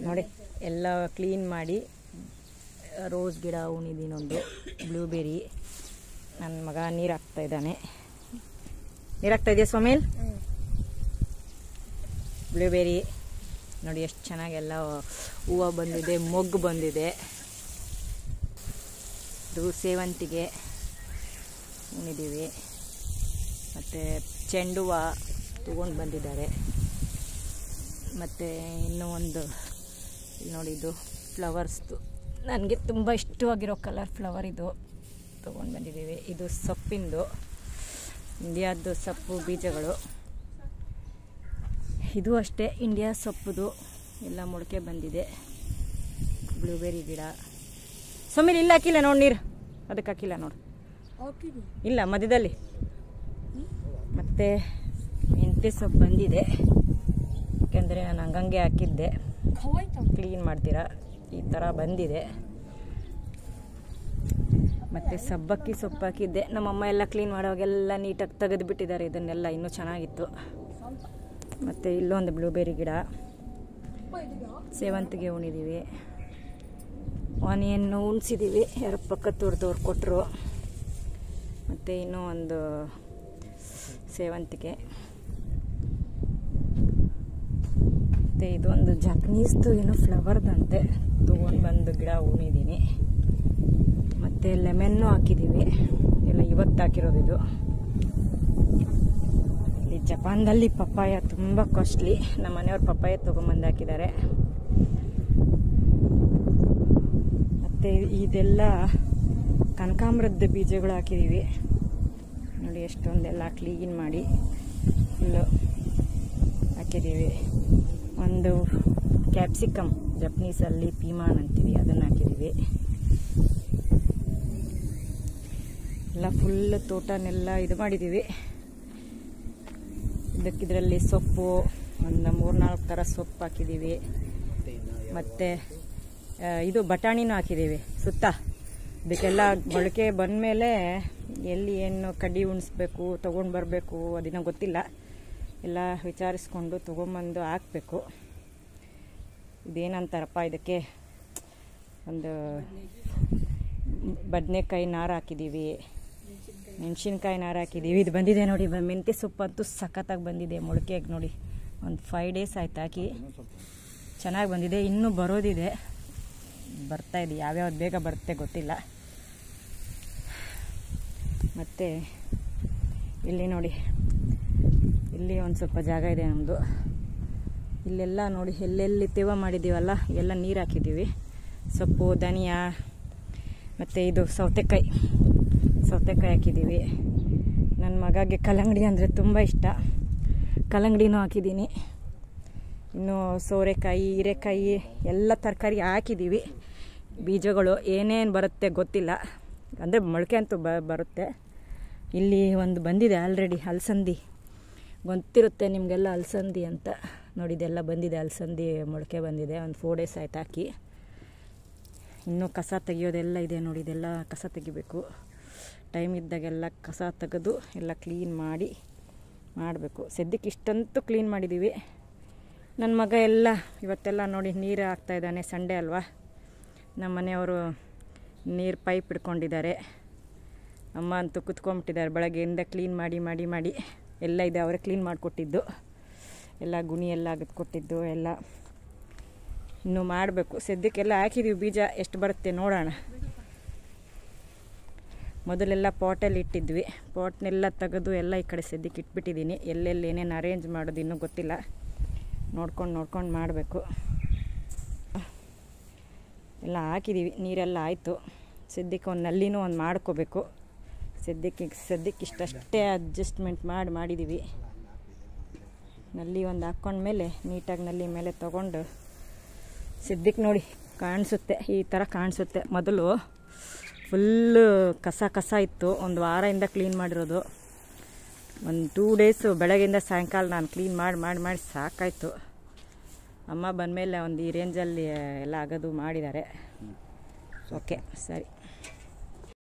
ನೋಡಿ ಎಲ್ಲ ಕ್ಲೀನ್ ಮಾಡಿ ರೋಸ್ ಗಿಡ ಉಣಿದೀನೊಂದು ಬ್ಲೂಬೆರಿ. ನನ್ನ ಮಗ ನೀರು ಹಾಕ್ತಾ ಇದ್ದಾನೆ. ನೀರು ಹಾಕ್ತಾ ಇದೆಯಾ ಸೋಮೇಲ್? ಬ್ಲೂಬೆರಿ ನೋಡಿ ಎಷ್ಟು ಚೆನ್ನಾಗೆಲ್ಲ ಹೂವು ಬಂದಿದೆ, ಮೊಗ್ಗು ಬಂದಿದೆ. ಇದು ಸೇವಂತಿಗೆ ಉಣಿದೀವಿ. ಮತ್ತು ಚೆಂಡು ಹೂವು ತೊಗೊಂಡು ಬಂದಿದ್ದಾರೆ. ಮತ್ತು ಇನ್ನೂ ಒಂದು ನೋಡಿ, ಇದು ಫ್ಲವರ್ಸ್ದು ನನಗೆ ತುಂಬ ಇಷ್ಟವಾಗಿರೋ ಕಲರ್ ಫ್ಲವರ್ ಇದು ತೊಗೊಂಡು ಬಂದಿದ್ದೀವಿ. ಇದು ಸೊಪ್ಪಿಂದು, ಇಂಡಿಯಾದ್ದು ಸೊಪ್ಪು ಬೀಜಗಳು. ಇದು ಅಷ್ಟೇ ಇಂಡಿಯಾ ಸೊಪ್ಪುದು, ಎಲ್ಲ ಮೊಳಕೆ ಬಂದಿದೆ. ಬ್ಲೂಬೆರಿ ಗಿಡ ಸೊಮ್ಮೇಲೆ ಇಲ್ಲ ಹಾಕಿಲ್ಲ ನೋಡಿ, ನೀರು ಅದಕ್ಕೆ ಹಾಕಿಲ್ಲ ನೋಡಿ, ಇಲ್ಲ ಮಧ್ಯದಲ್ಲಿ. ಮತ್ತು ಮೆಂತ್ಯ ಸೊಪ್ಪು ಬಂದಿದೆ, ಯಾಕೆಂದರೆ ನಾನು ಹಂಗಂಗೆ ಹಾಕಿದ್ದೆ. ಕ್ಲೀನ್ ಮಾಡ್ತೀರಾ, ಈ ಥರ ಬಂದಿದೆ. ಮತ್ತು ಸಬ್ಬಕ್ಕಿ ಸೊಪ್ಪು ಹಾಕಿದ್ದೆ. ನಮ್ಮಮ್ಮ ಎಲ್ಲ ಕ್ಲೀನ್ ಮಾಡೋವಾಗೆಲ್ಲ ನೀಟಾಗಿ ತೆಗೆದುಬಿಟ್ಟಿದ್ದಾರೆ ಇದನ್ನೆಲ್ಲ, ಇನ್ನೂ ಚೆನ್ನಾಗಿತ್ತು. ಮತ್ತು ಇಲ್ಲೊಂದು ಬ್ಲೂಬೆರಿ ಗಿಡ, ಸೇವಂತಿಗೆ ಉಣಿದೀವಿ, ಆನಿಯನ್ನು ಉಣಿಸಿದ್ದೀವಿ, ಯಾರು ಪಕ್ಕದವ್ರದವ್ರು ಕೊಟ್ಟರು. ಮತ್ತು ಇನ್ನೂ ಒಂದು ಸೇವಂತಿಗೆ. ಮತ್ತು ಇದೊಂದು ಜಪನೀಸ್ದು ಏನೋ ಫ್ಲವರ್ದಂತೆ ತೊಗೊಂಡು ಬಂದು ಗಿಡ ಉಣಿದ್ದೀನಿ. ಮತ್ತು ಲೆಮನ್ನು ಹಾಕಿದ್ದೀವಿ, ಎಲ್ಲ ಇವತ್ತು ಹಾಕಿರೋದು ಇದು. ಇಲ್ಲಿ ಜಪಾನ್ದಲ್ಲಿ ಪಪ್ಪಾಯ ತುಂಬ ಕಾಸ್ಟ್ಲಿ. ನಮ್ಮ ಮನೆಯವ್ರು ಪಪ್ಪಾಯ ತೊಗೊಂಬಂದು ಹಾಕಿದ್ದಾರೆ. ಮತ್ತು ಇದೆಲ್ಲ ಕನಕಾಂಬರದ ಬೀಜಗಳು ಹಾಕಿದ್ದೀವಿ ನೋಡಿ, ಎಷ್ಟೊಂದೆಲ್ಲ ಕ್ಲೀನ್ ಮಾಡಿ ಫುಲ್ಲು ಹಾಕಿದ್ದೀವಿ. ಒಂದು ಕ್ಯಾಪ್ಸಿಕಮ್, ಜಪನೀಸಲ್ಲಿ ಪೀಮಾನ್ ಅಂತೀವಿ, ಅದನ್ನು ಹಾಕಿದ್ದೀವಿ. ಎಲ್ಲ ಫುಲ್ ತೋಟನೆಲ್ಲ ಇದು ಮಾಡಿದ್ದೀವಿ. ಇದರಲ್ಲಿ ಸೊಪ್ಪು ಒಂದು 3-4 ಥರ ಸೊಪ್ಪು ಹಾಕಿದ್ದೀವಿ. ಮತ್ತು ಇದು ಬಟಾಣಿನೂ ಹಾಕಿದ್ದೀವಿ ಸುತ್ತ. ಇದಕ್ಕೆಲ್ಲ ಮೊಳಕೆ ಬಂದಮೇಲೆ ಎಲ್ಲಿ ಏನು ಕಡ್ಡಿ ಉಣಿಸ್ಬೇಕು, ತೊಗೊಂಡು ಬರಬೇಕು, ಅದನ್ನ ಗೊತ್ತಿಲ್ಲ. ಎಲ್ಲ ವಿಚಾರಿಸ್ಕೊಂಡು ತೊಗೊಂಬಂದು ಹಾಕಬೇಕು. ಇದೇನಂತಾರಪ್ಪ ಇದಕ್ಕೆ, ಒಂದು ಬದನೆಕಾಯಿ ನಾರು ಹಾಕಿದ್ದೀವಿ, ಮೆಣಸಿನ್ಕಾಯಿ ನಾರು ಹಾಕಿದ್ದೀವಿ. ಇದು ಬಂದಿದೆ ನೋಡಿ, ಮೆಂತ್ಯ ಸೊಪ್ಪಂತೂ ಸಖತ್ತಾಗಿ ಬಂದಿದೆ ಮೊಳಕೆಗೆ ನೋಡಿ. ಒಂದು 5 ಡೇಸ್ ಆಯ್ತು ಹಾಕಿ, ಚೆನ್ನಾಗಿ ಬಂದಿದೆ. ಇನ್ನೂ ಬರೋದಿದೆ, ಬರ್ತಾಯಿದೆ. ಯಾವ್ಯಾವ್ದು ಬೇಗ ಬರುತ್ತೆ ಗೊತ್ತಿಲ್ಲ. ಮತ್ತು ಇಲ್ಲಿ ನೋಡಿ, ಇಲ್ಲಿ ಒಂದು ಸ್ವಲ್ಪ ಜಾಗ ಇದೆ ನಮ್ಮದು. ಇಲ್ಲೆಲ್ಲ ನೋಡಿ, ಎಲ್ಲೆಲ್ಲಿ ತೇವ ಮಾಡಿದ್ದೀವಲ್ಲ ಎಲ್ಲ ನೀರು ಹಾಕಿದ್ದೀವಿ. ಸೊಪ್ಪು, ಧನಿಯಾ, ಮತ್ತು ಇದು ಸೌತೆಕಾಯಿ ಹಾಕಿದ್ದೀವಿ. ನನ್ನ ಮಗಗೆ ಕಲ್ಲಂಗಡಿ ಅಂದರೆ ತುಂಬ ಇಷ್ಟ, ಕಲ್ಲಂಗಡಿನೂ ಹಾಕಿದ್ದೀನಿ. ಇನ್ನು ಸೋರೆಕಾಯಿ, ಹೀರೆಕಾಯಿ ಎಲ್ಲ ತರಕಾರಿ ಹಾಕಿದ್ದೀವಿ. ಬೀಜಗಳು ಏನೇನು ಬರುತ್ತೆ ಗೊತ್ತಿಲ್ಲ, ಅಂದರೆ ಮೊಳಕೆ ಅಂತೂ ಬರುತ್ತೆ. ಇಲ್ಲಿ ಒಂದು ಬಂದಿದೆ ಆಲ್ರೆಡಿ, ಅಲಸಂದಿ. ಗೊತ್ತಿರುತ್ತೆ ನಿಮಗೆಲ್ಲ ಅಲಸಂದಿ ಅಂತ. ನೋಡಿ ಇದೆಲ್ಲ ಬಂದಿದೆ, ಅಲಸಂದಿ ಮೊಳಕೆ ಬಂದಿದೆ. ಒಂದು 4 ಡೇಸ್ ಆಯ್ತು ಹಾಕಿ. ಇನ್ನೂ ಕಸ ತೆಗಿಯೋದೆಲ್ಲ ಇದೆ ನೋಡಿ, ಇದೆಲ್ಲ ಕಸ ತೆಗಿಬೇಕು. ಟೈಮ್ ಇದ್ದಾಗೆಲ್ಲ ಕಸ ತೆಗೆದು ಎಲ್ಲ ಕ್ಲೀನ್ ಮಾಡಬೇಕು. ಸದ್ಯಕ್ಕೆ ಇಷ್ಟಂತೂ ಕ್ಲೀನ್ ಮಾಡಿದ್ದೀವಿ. ನನ್ನ ಮಗ ಎಲ್ಲ ಇವತ್ತೆಲ್ಲ ನೋಡಿ ನೀರು ಹಾಕ್ತಾಯಿದ್ದಾನೆ. ಸಂಡೇ ಅಲ್ವಾ, ನಮ್ಮ ಮನೆಯವರು ನೀರು ಪೈಪ್ ಹಿಡ್ಕೊಂಡಿದ್ದಾರೆ. ಅಮ್ಮ ಅಂತೂ ಕುತ್ಕೊಂಬಿಟ್ಟಿದ್ದಾರೆ. ಬೆಳಗ್ಗೆಯಿಂದ ಕ್ಲೀನ್ ಮಾಡಿ ಎಲ್ಲ ಇದೆ, ಅವರೇ ಕ್ಲೀನ್ ಮಾಡಿಕೊಟ್ಟಿದ್ದು. ಎಲ್ಲ ಗುಣಿ ಎಲ್ಲ ಅಗದ್ಕೊಟ್ಟಿದ್ದು ಎಲ್ಲ ಇನ್ನೂ ಮಾಡಬೇಕು. ಸದ್ಯಕ್ಕೆಲ್ಲ ಹಾಕಿದ್ದೀವಿ, ಬೀಜ ಎಷ್ಟು ಬರುತ್ತೆ ನೋಡೋಣ. ಮೊದಲೆಲ್ಲ ಪಾಟಲ್ಲಿ ಇಟ್ಟಿದ್ವಿ, ಪಾಟ್ನೆಲ್ಲ ತೆಗೆದು ಎಲ್ಲ ಈ ಕಡೆ ಸದ್ಯಕ್ಕೆ ಇಟ್ಬಿಟ್ಟಿದ್ದೀನಿ. ಎಲ್ಲೆಲ್ಲಿ ಏನೇನು ಅರೇಂಜ್ ಮಾಡೋದು ಇನ್ನೂ ಗೊತ್ತಿಲ್ಲ, ನೋಡ್ಕೊಂಡು ಮಾಡಬೇಕು. ಎಲ್ಲ ಹಾಕಿದ್ದೀವಿ, ನೀರೆಲ್ಲ ಆಯಿತು. ಸದ್ಯಕ್ಕೆ ಒಂದು ನಲ್ಲಿನೂ ಒಂದು ಮಾಡ್ಕೋಬೇಕು. ಸದ್ಯಕ್ಕೆ ಇಷ್ಟಷ್ಟೇ ಅಡ್ಜಸ್ಟ್ಮೆಂಟ್ ಮಾಡಿದ್ದೀವಿ. ನಲ್ಲಿ ಒಂದು ಹಾಕ್ಕೊಂಡ್ಮೇಲೆ ನೀಟಾಗಿ ನಲ್ಲಿ ಮೇಲೆ ತೊಗೊಂಡು ಸದ್ಯಕ್ಕೆ ನೋಡಿ ಕಾಣಿಸುತ್ತೆ, ಈ ಥರ ಕಾಣಿಸುತ್ತೆ. ಮೊದಲು ಫುಲ್ಲು ಕಸ ಇತ್ತು. ಒಂದು ವಾರದಿಂದ ಕ್ಲೀನ್ ಮಾಡಿರೋದು. ಒಂದು 2 ಡೇಸು ಬೆಳಗ್ಗೆಯಿಂದ ಸಾಯಂಕಾಲ ನಾನು ಕ್ಲೀನ್ ಮಾಡಿ ಸಾಕಾಯಿತು. ಅಮ್ಮ ಬಂದಮೇಲೆ ಒಂದು ಈ ರೇಂಜಲ್ಲಿ ಎಲ್ಲ ಆಗೋದು ಮಾಡಿದ್ದಾರೆ. ಓಕೆ, ಸರಿ.